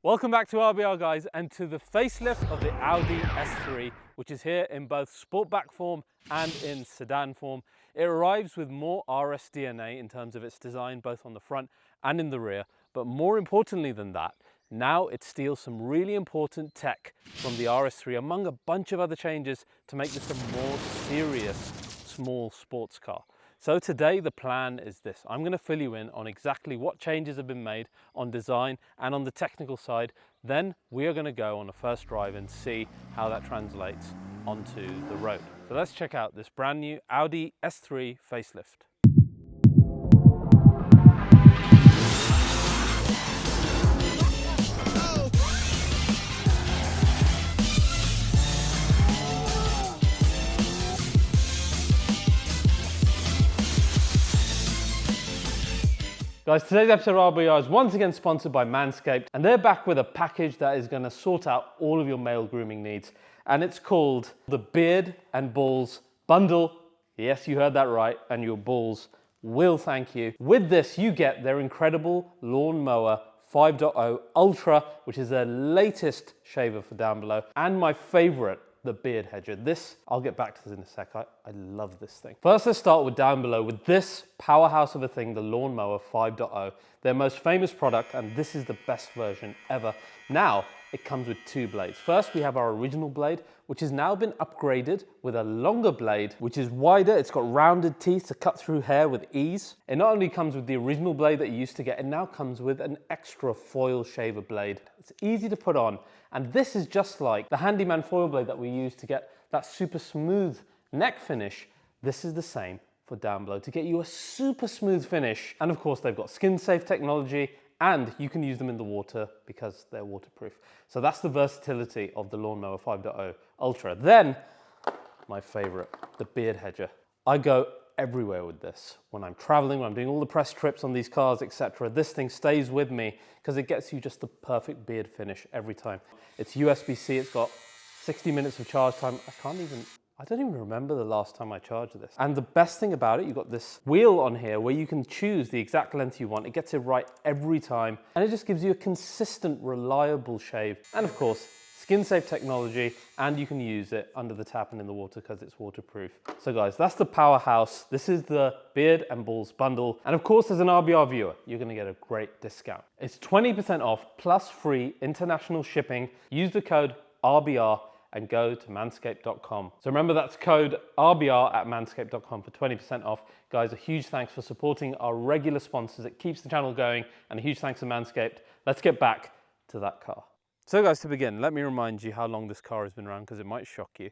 Welcome back to RBR guys, and to the facelift of the Audi S3, which is here in both Sportback form and in sedan form. It arrives with more RS DNA in terms of its design, both on the front and in the rear. But more importantly than that, now it steals some really important tech from the RS3, among a bunch of other changes to make this a more serious small sports car. So today the plan is this. I'm going to fill you in on exactly what changes have been made on design and on the technical side. Then we are going to go on a first drive and see how that translates onto the road. So let's check out this brand new Audi S3 facelift. Guys, today's episode of RBR is once again sponsored by Manscaped, and they're back with a package that is going to sort out all of your male grooming needs. And it's called the Beard and Balls Bundle. Yes, you heard that right, and your balls will thank you. With this, you get their incredible Lawnmower 5.0 Ultra, which is their latest shaver for down below, and my favorite, the beard hedger. This, I'll get back to this in a sec. I love this thing. First, let's start with down below with this powerhouse of a thing, the Lawnmower 5.0, their most famous product, and this is the best version ever. Now, it comes with two blades. First, we have our original blade, which has now been upgraded with a longer blade, which is wider. It's got rounded teeth to cut through hair with ease. It not only comes with the original blade that you used to get, it now comes with an extra foil shaver blade. It's easy to put on, and this is just like the handyman foil blade that we use to get that super smooth neck finish. This is the same for down below to get you a super smooth finish. And of course, they've got skin safe technology, and you can use them in the water because they're waterproof. So that's the versatility of the Lawnmower 5.0 Ultra. Then, my favorite, the beard hedger. I go everywhere with this. When I'm traveling, when I'm doing all the press trips on these cars, etc. This thing stays with me because it gets you just the perfect beard finish every time. It's USB-C, it's got 60 minutes of charge time. I don't even remember the last time I charged this. And the best thing about it, you've got this wheel on here where you can choose the exact length you want. It gets it right every time. And it just gives you a consistent, reliable shave. And of course, skin safe technology, and you can use it under the tap and in the water because it's waterproof. So guys, that's the powerhouse. This is the Beard and Balls Bundle. And of course, as an RBR viewer, you're gonna get a great discount. It's 20% off plus free international shipping. Use the code RBR and go to manscaped.com. So remember, that's code RBR at manscaped.com for 20% off. Guys, a huge thanks for supporting our regular sponsors. It keeps the channel going, and a huge thanks to Manscaped. Let's get back to that car. So guys, to begin, let me remind you how long this car has been around, because it might shock you.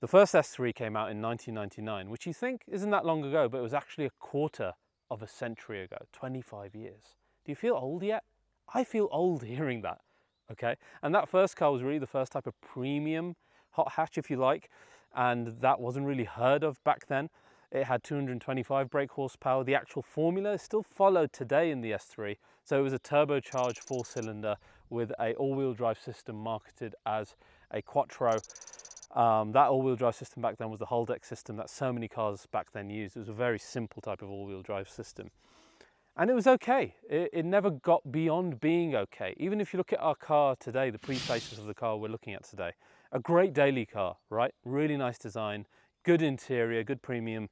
The first S3 came out in 1999, which you think isn't that long ago, but it was actually a quarter of a century ago, 25 years. Do you feel old yet? I feel old hearing that. Okay, and that first car was really the first type of premium hot hatch, if you like, and that wasn't really heard of back then. It had 225 brake horsepower. The actual formula is still followed today in the S3. So it was a turbocharged 4-cylinder with a all-wheel drive system marketed as a Quattro. That all-wheel drive system back then was the Haldex system that so many cars back then used. It was a very simple type of all-wheel drive system. And it was okay. It never got beyond being okay. Even if you look at our car today, the pre-faces of the car we're looking at today, a great daily car, right? Really nice design, good interior, good premium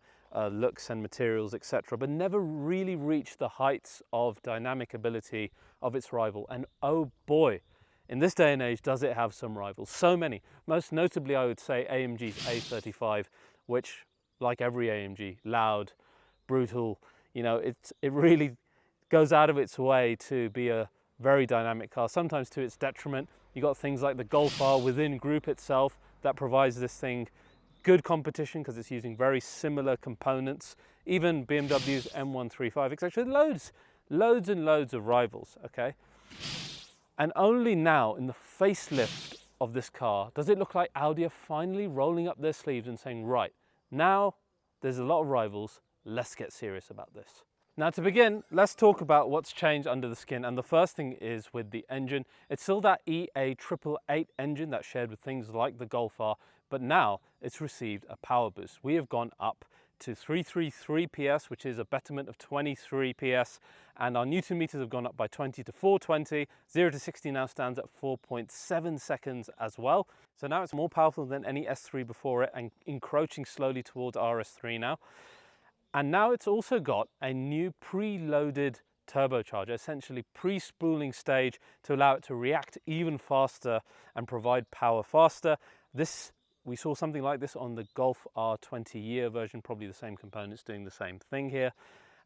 looks and materials, etc. But never really reached the heights of dynamic ability of its rival. And oh boy, in this day and age, does it have some rivals? So many. Most notably, I would say AMG's A35, which, like every AMG, loud, brutal. You know, it really goes out of its way to be a very dynamic car, sometimes to its detriment. You got things like the Golf R within Group itself that provides this thing good competition because it's using very similar components. Even BMW's M135, etc. Loads and loads of rivals, okay? And only now, in the facelift of this car, does it look like Audi are finally rolling up their sleeves and saying, right, now there's a lot of rivals, let's get serious about this. Now to begin, let's talk about what's changed under the skin, and the first thing is with the engine. It's still that EA888 engine that's shared with things like the Golf R, but now it's received a power boost. We have gone up to 333 PS, which is a betterment of 23 PS, and our Newton meters have gone up by 20 to 420. 0 to 60 now stands at 4.7 seconds as well. So now it's more powerful than any S3 before it and encroaching slowly towards RS3 now. And now it's also got a new preloaded turbocharger, essentially pre-spooling stage to allow it to react even faster and provide power faster. We saw something like this on the Golf R20 year version, probably the same components doing the same thing here.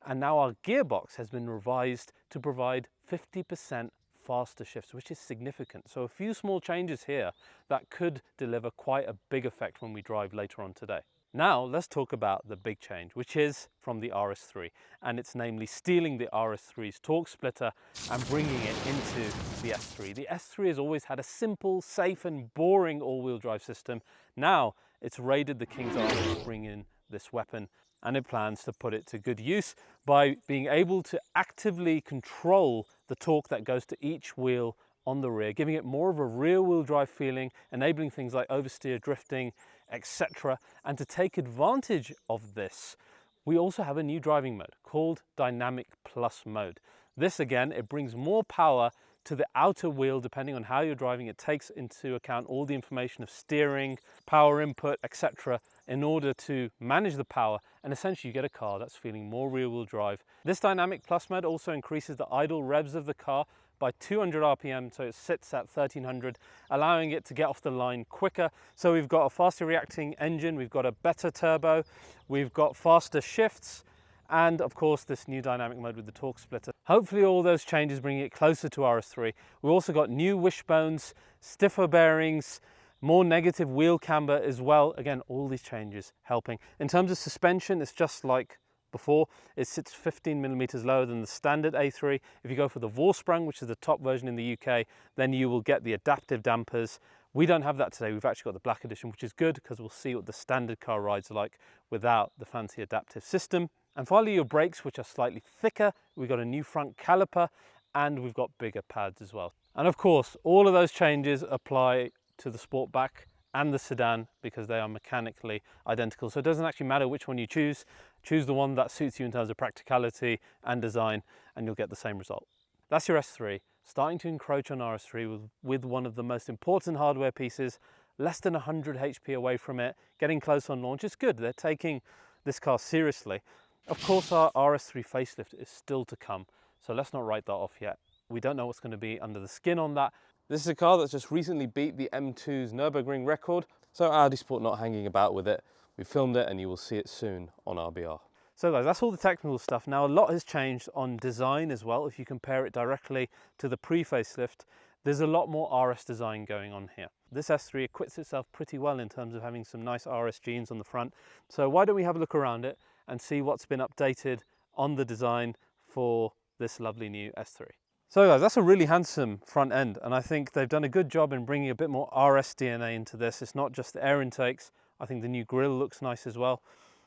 And now our gearbox has been revised to provide 50% faster shifts, which is significant. So a few small changes here that could deliver quite a big effect when we drive later on today. Now let's talk about the big change, which is from the RS3, and it's namely stealing the RS3's torque splitter and bringing it into the S3. The S3 has always had a simple, safe and boring all-wheel drive system. Now it's raided the King's Armor to bring in this weapon, and it plans to put it to good use by being able to actively control the torque that goes to each wheel on the rear, giving it more of a rear-wheel drive feeling, enabling things like oversteer, drifting, etc. And to take advantage of this, we also have a new driving mode called Dynamic Plus mode. This again, it brings more power to the outer wheel depending on how you're driving. It takes into account all the information of steering, power input, etc. in order to manage the power, and essentially you get a car that's feeling more rear-wheel drive. This Dynamic Plus mode also increases the idle revs of the car by 200 RPM, so it sits at 1300, allowing it to get off the line quicker. So we've got a faster reacting engine, we've got a better turbo, we've got faster shifts, and of course this new dynamic mode with the torque splitter. Hopefully all those changes bring it closer to RS3. We've also got new wishbones, stiffer bearings, more negative wheel camber as well. Again, all these changes helping. In terms of suspension, it's just like before. It sits 15 millimeters lower than the standard A3. If you go for the Vorsprung, which is the top version in the UK, then you will get the adaptive dampers. We don't have that today. We've actually got the black edition, which is good because we'll see what the standard car rides like without the fancy adaptive system. And finally, your brakes, which are slightly thicker. We've got a new front caliper and we've got bigger pads as well. And of course, all of those changes apply to the Sportback and the Sedan because they are mechanically identical. So it doesn't actually matter which one you choose. Choose the one that suits you in terms of practicality and design, and you'll get the same result. That's your S3, starting to encroach on RS3 with one of the most important hardware pieces, less than 100 HP away from it, getting close on launch. It's good, they're taking this car seriously. Of course, our RS3 facelift is still to come, so let's not write that off yet. We don't know what's going to be under the skin on that. This is a car that's just recently beat the M2's Nürburgring record, so Audi Sport not hanging about with it. We filmed it and you will see it soon on RBR. So guys, that's all the technical stuff. Now a lot has changed on design as well. If you compare it directly to the pre-facelift, there's a lot more RS design going on here. This S3 acquits itself pretty well in terms of having some nice RS genes on the front. So why don't we have a look around it and see what's been updated on the design for this lovely new S3. So guys, that's a really handsome front end, and I think they've done a good job in bringing a bit more RS DNA into this. It's not just the air intakes. I think the new grille looks nice as well.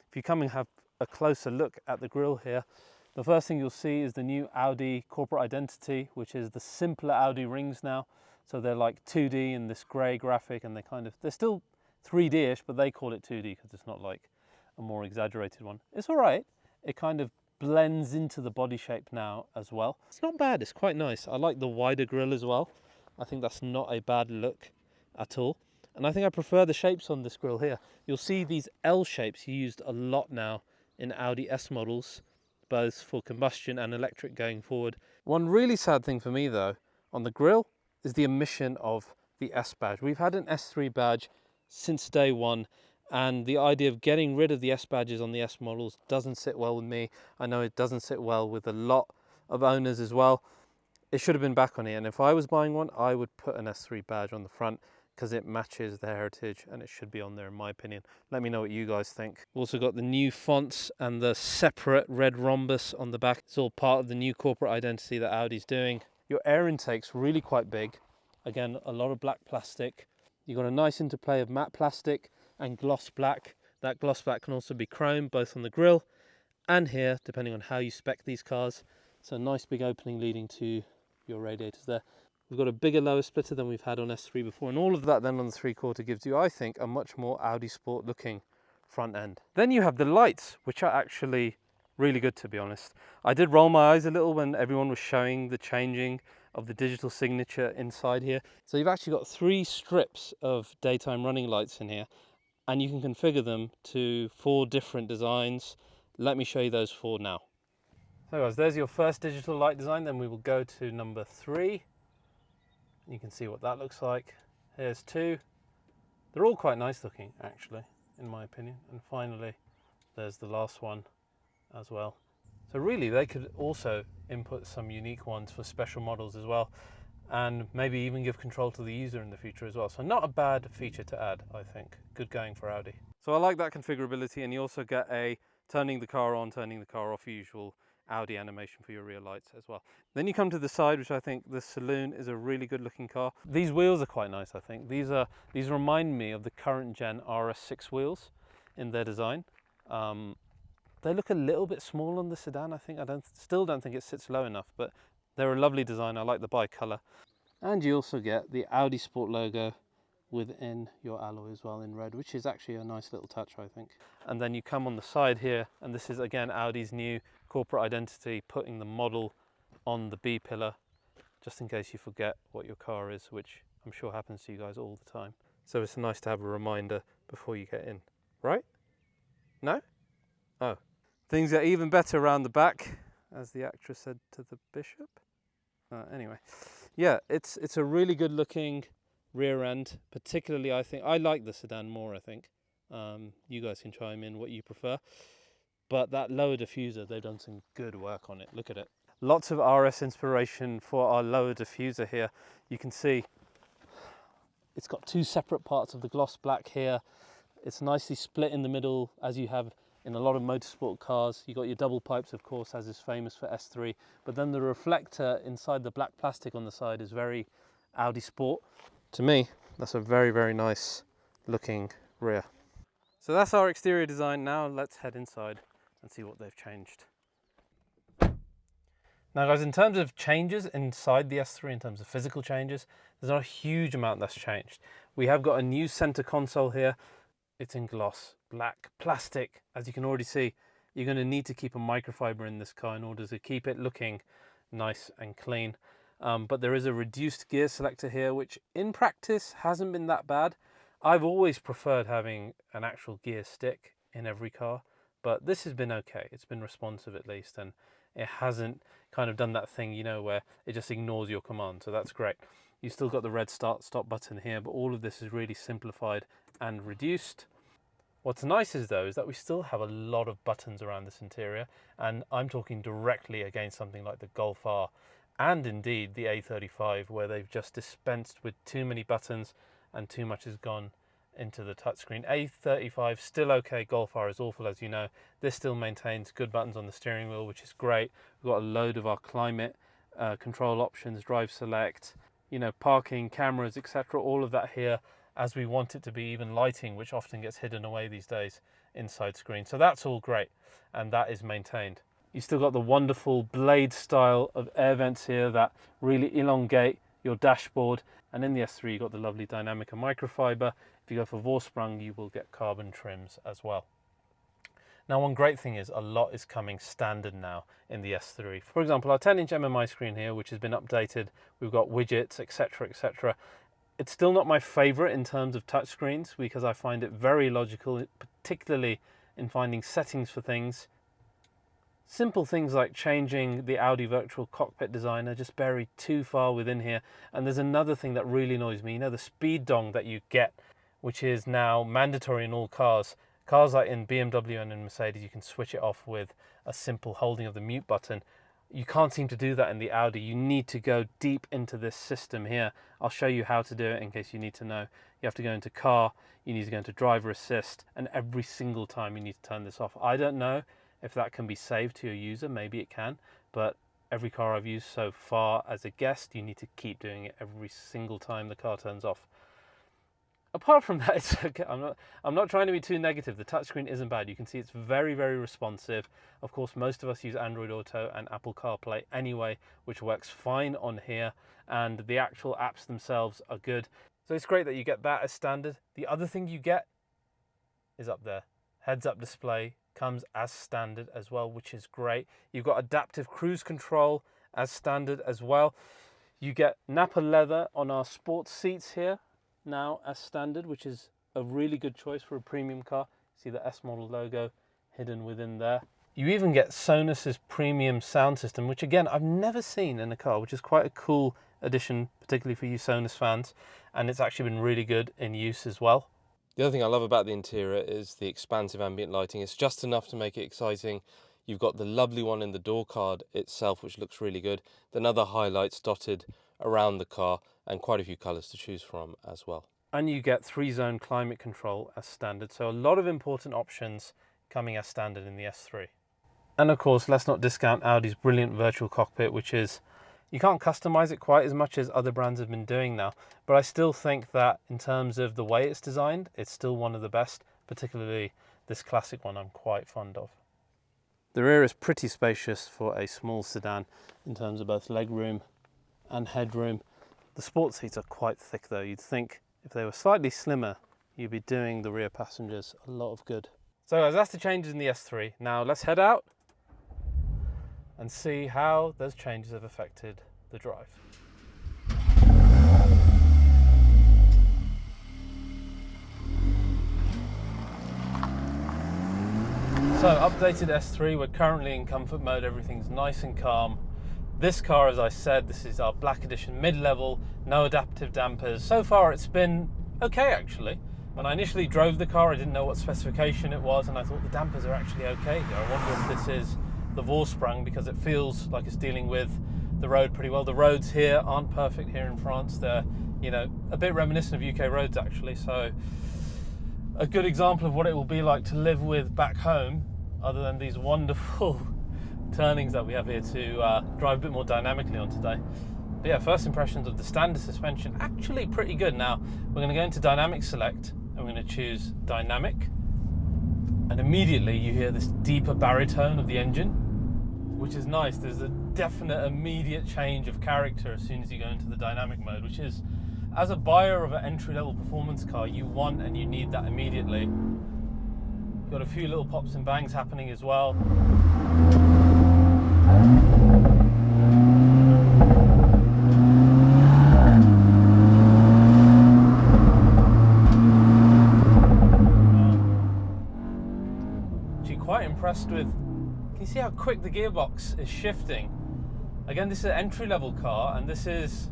If you come and have a closer look at the grille here, the first thing you'll see is the new Audi corporate identity, which is the simpler Audi rings now. So they're like 2D in this grey graphic, and they're still 3D-ish, but they call it 2D because it's not like a more exaggerated one. It's all right. It kind of blends into the body shape now as well. It's not bad, it's quite nice. I like the wider grille as well. I think that's not a bad look at all. And I think I prefer the shapes on this grille here. You'll see these L shapes used a lot now in Audi S models, both for combustion and electric going forward. One really sad thing for me though, on the grille, is the omission of the S badge. We've had an S3 badge since day one, and the idea of getting rid of the S badges on the S models doesn't sit well with me. I know it doesn't sit well with a lot of owners as well. It should have been back on here, and if I was buying one, I would put an S3 badge on the front because it matches the heritage and it should be on there in my opinion. Let me know what you guys think. We've also got the new fonts and the separate red rhombus on the back. It's all part of the new corporate identity that Audi's doing. Your air intake's really quite big. Again, a lot of black plastic. You've got a nice interplay of matte plastic and gloss black. That gloss black can also be chrome, both on the grille and here, depending on how you spec these cars. So a nice big opening leading to your radiators there. We've got a bigger lower splitter than we've had on S3 before, and all of that then on the 3/4 gives you, I think, a much more Audi Sport looking front end. Then you have the lights, which are actually really good, to be honest. I did roll my eyes a little when everyone was showing the changing of the digital signature inside here. So you've actually got 3 strips of daytime running lights in here, and you can configure them to 4 different designs. Let me show you those 4 now. So guys, there's your first digital light design. Then we will go to number 3. You can see what that looks like. Here's 2. They're all quite nice looking, actually, in my opinion. And finally, there's the last one as well. So really, they could also input some unique ones for special models as well, and maybe even give control to the user in the future as well. So not a bad feature to add, I think. Good going for Audi. So I like that configurability, and you also get a turning the car on, turning the car off usual Audi animation for your rear lights as well. Then you come to the side, which I think the Saloon is a really good looking car. These wheels are quite nice, I think. These remind me of the current gen RS6 wheels in their design. They look a little bit small on the Sedan, I think. Still don't think it sits low enough, but they're a lovely design. I like the bi-colour. And you also get the Audi Sport logo within your alloy as well in red, which is actually a nice little touch, I think. And then you come on the side here, and this is again Audi's new corporate identity, putting the model on the B pillar, just in case you forget what your car is, which I'm sure happens to you guys all the time. So it's nice to have a reminder before you get in, right? No? Oh. Things are even better around the back, as the actress said to the bishop. Anyway, yeah, it's a really good looking rear end. Particularly, I think I like the Sedan more. I think you guys can chime in what you prefer. But that lower diffuser, they've done some good work on it. Look at it. Lots of RS inspiration for our lower diffuser here. You can see it's got 2 separate parts of the gloss black here. It's nicely split in the middle, as you have in a lot of motorsport cars. You got your double pipes, of course, as is famous for S3, but then the reflector inside the black plastic on the side is very Audi Sport. To me, that's a very, very nice looking rear. So that's our exterior design. Now let's head inside and see what they've changed. Now guys, in terms of changes inside the S3, in terms of physical changes, there's not a huge amount that's changed. We have got a new center console here. It's in gloss, black, plastic. As you can already see, you're going to need to keep a microfiber in this car in order to keep it looking nice and clean. But there is a reduced gear selector here, which in practice hasn't been that bad. I've always preferred having an actual gear stick in every car, but this has been okay. It's been responsive at least, and it hasn't kind of done that thing, you know, where it just ignores your command. So that's great. You still got the red start-stop button here, but all of this is really simplified and reduced. What's nice is though, is that we still have a lot of buttons around this interior, and I'm talking directly against something like the Golf R and indeed the A35, where they've just dispensed with too many buttons and too much has gone into the touchscreen. A35 still okay, Golf R is awful, as you know. This still maintains good buttons on the steering wheel, which is great. We've got a load of our climate control options, drive select, you know, parking, cameras, etc. All of that here, as we want it to be, even lighting, which often gets hidden away these days inside screen. So that's all great, and that is maintained. You still got the wonderful blade style of air vents here that really elongate your dashboard. And in the S3, you got the lovely Dynamica microfiber. If you go for Vorsprung, you will get carbon trims as well. Now, one great thing is a lot is coming standard now in the S3. For example, our 10-inch MMI screen here, which has been updated, we've got widgets, etc., etc. It's still not my favorite in terms of touchscreens because I find it very logical, particularly in finding settings for things. Simple things like changing the Audi Virtual Cockpit Designer, just buried too far within here. And there's another thing that really annoys me, you know, the speed dong that you get, which is now mandatory in all cars. Cars like in BMW and in Mercedes, you can switch it off with a simple holding of the mute button. You can't seem to do that in the Audi. You need to go deep into this system here. I'll show you how to do it in case you need to know. You have to go into car, you need to go into driver assist, and every single time you need to turn this off. I don't know if that can be saved to your user, maybe it can, but every car I've used so far as a guest, you need to keep doing it every single time the car turns off. Apart from that, it's okay. I'm not trying to be too negative. The touchscreen isn't bad. You can see it's very, very responsive. Of course, most of us use Android Auto and Apple CarPlay anyway, which works fine on here, and the actual apps themselves are good. So it's great that you get that as standard. The other thing you get is up there. heads-up display comes as standard as well, which is great. You've got adaptive cruise control as standard as well. You get Nappa leather on our sports seats here now as standard, which is a really good choice for a premium car. See the S model logo hidden within there. You even get Sonus's premium sound system, which again, I've never seen in a car, which is quite a cool addition, particularly for you Sonus fans. And it's actually been really good in use as well. The other thing I love about the interior is the expansive ambient lighting. It's just enough to make it exciting. You've got the lovely one in the door card itself, which looks really good. Then other highlights dotted around the car and quite a few colours to choose from as well. And you get 3-zone climate control as standard. So a lot of important options coming as standard in the S3. And of course, let's not discount Audi's brilliant virtual cockpit, which is, you can't customize it quite as much as other brands have been doing now. But I still think that in terms of the way it's designed, it's still one of the best, particularly this classic one I'm quite fond of. The rear is pretty spacious for a small sedan in terms of both legroom and headroom. The sports seats are quite thick though. You'd think if they were slightly slimmer, you'd be doing the rear passengers a lot of good. So guys, that's the changes in the S3. Now let's head out and see how those changes have affected the drive. So updated S3, we're currently in comfort mode, everything's nice and calm. This car, as I said, this is our black edition mid-level, no adaptive dampers. So far it's been okay actually. When I initially drove the car, I didn't know what specification it was, and I thought the dampers are actually okay here. I wonder if this is the Vorsprung, because it feels like it's dealing with the road pretty well. The roads here aren't perfect here in France. They're, you know, a bit reminiscent of UK roads actually. So a good example of what it will be like to live with back home, other than these wonderful turnings that we have here to drive a bit more dynamically on today. But yeah, first impressions of the standard suspension, actually pretty good. Now we're going to go into dynamic select and we're going to choose dynamic, and immediately you hear this deeper baritone of the engine, which is nice. There's a definite immediate change of character as soon as you go into the dynamic mode, which is, as a buyer of an entry-level performance car, you want and you need that immediately. You've got a few little pops and bangs happening as well. Actually quite impressed with, can you see how quick the gearbox is shifting? Again, this is an entry-level car, and this is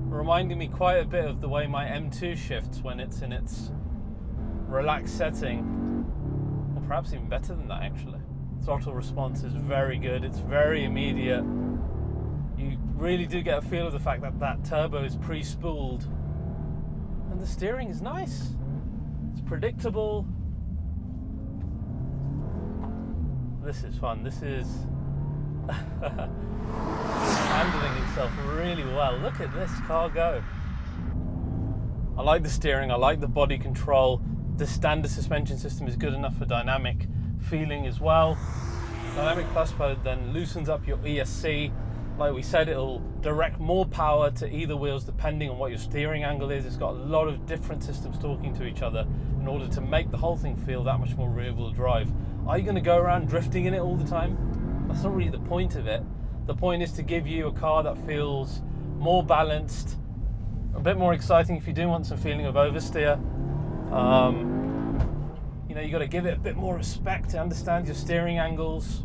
reminding me quite a bit of the way my M2 shifts when it's in its relaxed setting, or perhaps even better than that actually. Throttle response is very good, it's very immediate. You really do get a feel of the fact that that turbo is pre-spooled, and the steering is nice. It's predictable. This is fun. This is handling itself really well. Look at this car go. I like the steering, I like the body control. The standard suspension system is good enough for dynamic feeling as well. Dynamic Plus Mode then loosens up your ESC. Like we said, it'll direct more power to either wheels depending on what your steering angle is. It's got a lot of different systems talking to each other in order to make the whole thing feel that much more rear-wheel drive. Are you going to go around drifting in it all the time? That's not really the point of it. The point is to give you a car that feels more balanced, a bit more exciting if you do want some feeling of oversteer. You know, you got to give it a bit more respect to understand your steering angles.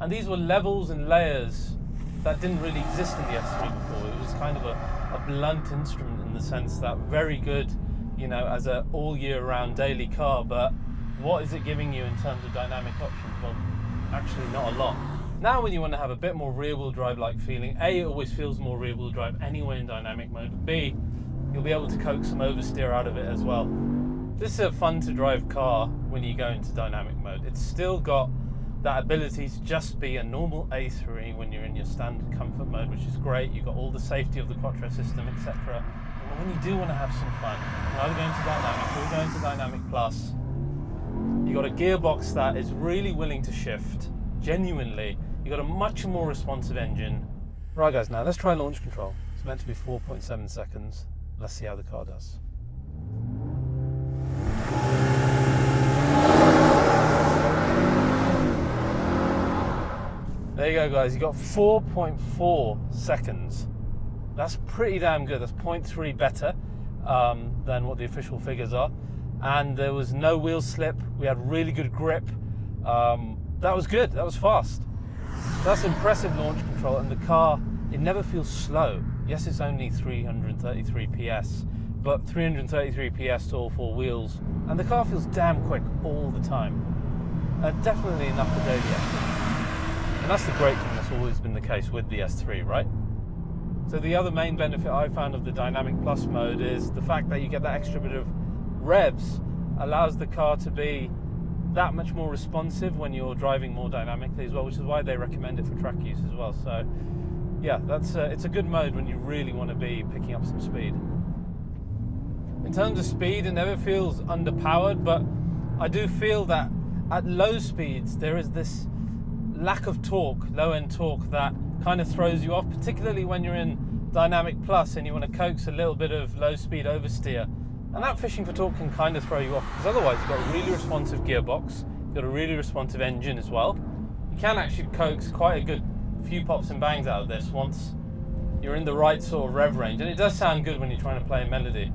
And these were levels and layers that didn't really exist in the S3 before. It was kind of a blunt instrument in the sense that very good, you know, as a all year round daily car, but what is it giving you in terms of dynamic options? Well, actually not a lot. Now when you want to have a bit more rear-wheel drive-like feeling, A, it always feels more rear-wheel drive anyway in dynamic mode, but B, you'll be able to coax some oversteer out of it as well. This is a fun-to-drive car when you go into dynamic mode. It's still got that ability to just be a normal A3 when you're in your standard comfort mode, which is great. You've got all the safety of the quattro system, etc. But when you do want to have some fun, you're either going to dynamic or going to dynamic plus. You've got a gearbox that is really willing to shift, genuinely. You've got a much more responsive engine. Right guys, now let's try launch control. It's meant to be 4.7 seconds. Let's see how the car does. There you go, guys. You got 4.4 seconds. That's pretty damn good. That's 0.3 better than what the official figures are. And there was no wheel slip. We had really good grip. That was good. That was fast. That's impressive launch control, and the car, it never feels slow. Yes, it's only 333 PS, but 333 PS to all four wheels, and the car feels damn quick all the time. Definitely enough for daily action. And that's the great thing that's always been the case with the S3, right? So the other main benefit I found of the Dynamic Plus mode is the fact that you get that extra bit of revs allows the car to be that much more responsive when you're driving more dynamically as well, which is why they recommend it for track use as well. So yeah, that's it's a good mode when you really want to be picking up some speed. In terms of speed, it never feels underpowered, but I do feel that at low speeds there is this lack of torque, low-end torque, that kind of throws you off, particularly when you're in Dynamic Plus and you want to coax a little bit of low-speed oversteer. And that fishing for torque can kind of throw you off, because otherwise you've got a really responsive gearbox, you've got a really responsive engine as well. You can actually coax quite a good few pops and bangs out of this once you're in the right sort of rev range, and it does sound good when you're trying to play a melody.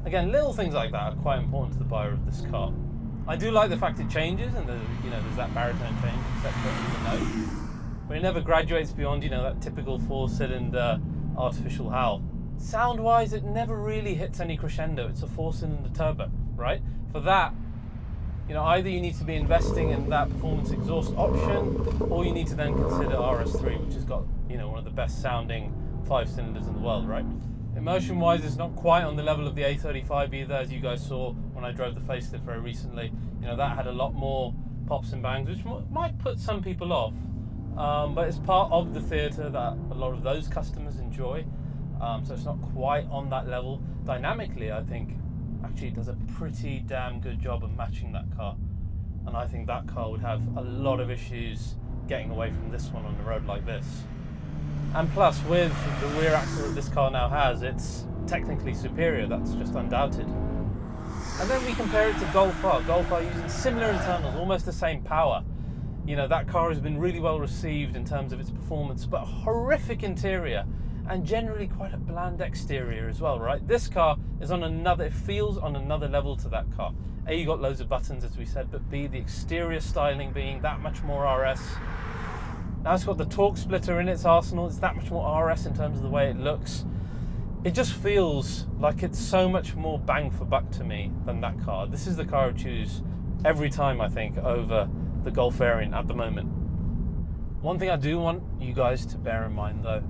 Again, little things like that are quite important to the buyer of this car. I do like the fact it changes, and there's that baritone change, etc. in the note, but it never graduates beyond that typical 4-cylinder artificial howl. Sound-wise, it never really hits any crescendo. It's a 4-cylinder turbo, right? For that, either you need to be investing in that performance exhaust option, or you need to then consider RS3, which has got one of the best sounding 5 cylinders in the world, right? Emotion wise, it's not quite on the level of the A35 either, as you guys saw when I drove the Facelift very recently. That had a lot more pops and bangs, which might put some people off, but it's part of the theatre that a lot of those customers enjoy. So it's not quite on that level. Dynamically, I think actually it does a pretty damn good job of matching that car, and I think that car would have a lot of issues getting away from this one on the road like this. And plus, with the rear axle that this car now has, it's technically superior. That's just undoubted. And then we compare it to Golf R. Golf R using similar internals, almost the same power. That car has been really well received in terms of its performance, but horrific interior and generally quite a bland exterior as well, right? This car is it feels on another level to that car. A, you got loads of buttons, as we said, but B, the exterior styling being that much more RS. Now it's got the torque splitter in its arsenal. It's that much more RS in terms of the way it looks. It just feels like it's so much more bang for buck to me than that car. This is the car I would choose every time, I think, over the Golf variant at the moment. One thing I do want you guys to bear in mind, though,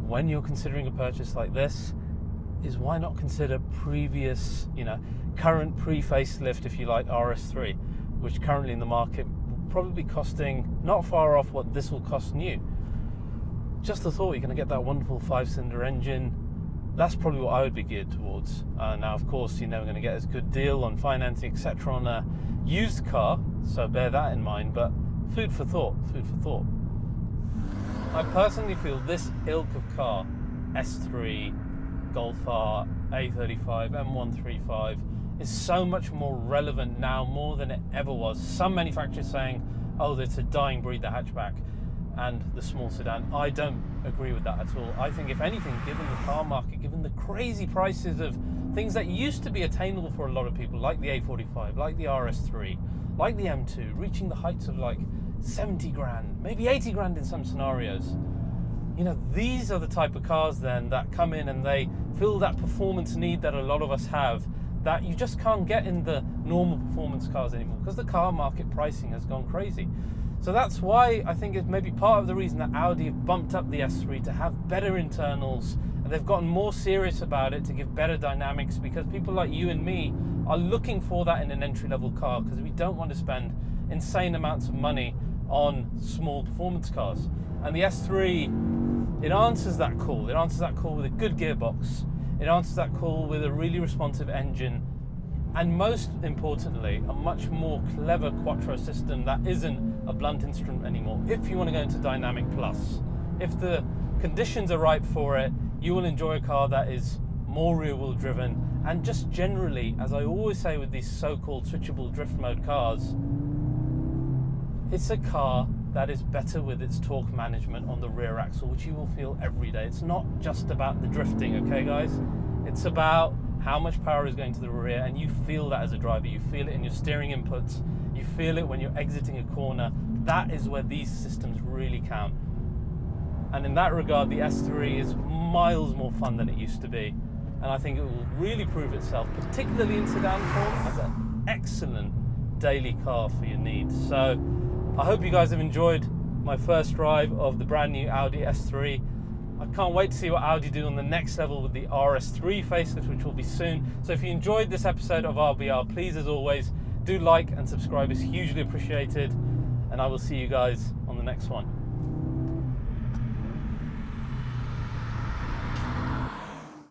when you're considering a purchase like this, is why not consider previous, current pre-facelift, if you like, RS3, which currently in the market probably costing not far off what this will cost new. Just the thought, you're going to get that wonderful 5-cylinder engine. That's probably what I would be geared towards. Now, of course, you're never going to get as good deal on financing, etc. on a used car, so bear that in mind, but food for thought. I personally feel this ilk of car, S3, Golf R, A35, M135, is so much more relevant now, more than it ever was. Some manufacturers saying, oh, it's a dying breed, the hatchback and the small sedan. I don't agree with that at all. I think, if anything, given the car market, given the crazy prices of things that used to be attainable for a lot of people, like the A45, like the RS3, like the M2, reaching the heights of like 70 grand, maybe 80 grand in some scenarios. These are the type of cars then that come in and they fill that performance need that a lot of us have, that you just can't get in the normal performance cars anymore, because the car market pricing has gone crazy. So that's why I think it's maybe part of the reason that Audi have bumped up the S3 to have better internals, and they've gotten more serious about it to give better dynamics, because people like you and me are looking for that in an entry-level car, because we don't want to spend insane amounts of money on small performance cars. And the S3, it answers that call. It answers that call with a good gearbox. It answers that call with a really responsive engine, and most importantly, a much more clever quattro system that isn't a blunt instrument anymore. If you want to go into Dynamic Plus, if the conditions are right for it, you will enjoy a car that is more rear wheel driven, and just generally, as I always say with these so-called switchable drift mode cars, it's a car that is better with its torque management on the rear axle, which you will feel every day. It's not just about the drifting, okay guys? It's about how much power is going to the rear, and you feel that as a driver. You feel it in your steering inputs, you feel it when you're exiting a corner. That is where these systems really count. And in that regard, the S3 is miles more fun than it used to be. And I think it will really prove itself, particularly in sedan form, as an excellent daily car for your needs. So I hope you guys have enjoyed my first drive of the brand new Audi S3. I can't wait to see what Audi do on the next level with the RS3 facelift, which will be soon. So if you enjoyed this episode of RBR, please, as always, do like and subscribe. It's hugely appreciated. And I will see you guys on the next one.